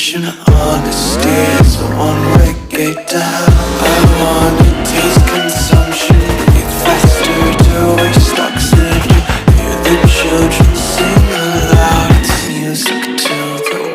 Communication, honesty is a one-way gate to hell. I wanna taste consumption, breathe faster to waste oxygen. Hear the children sing aloud, it's music to the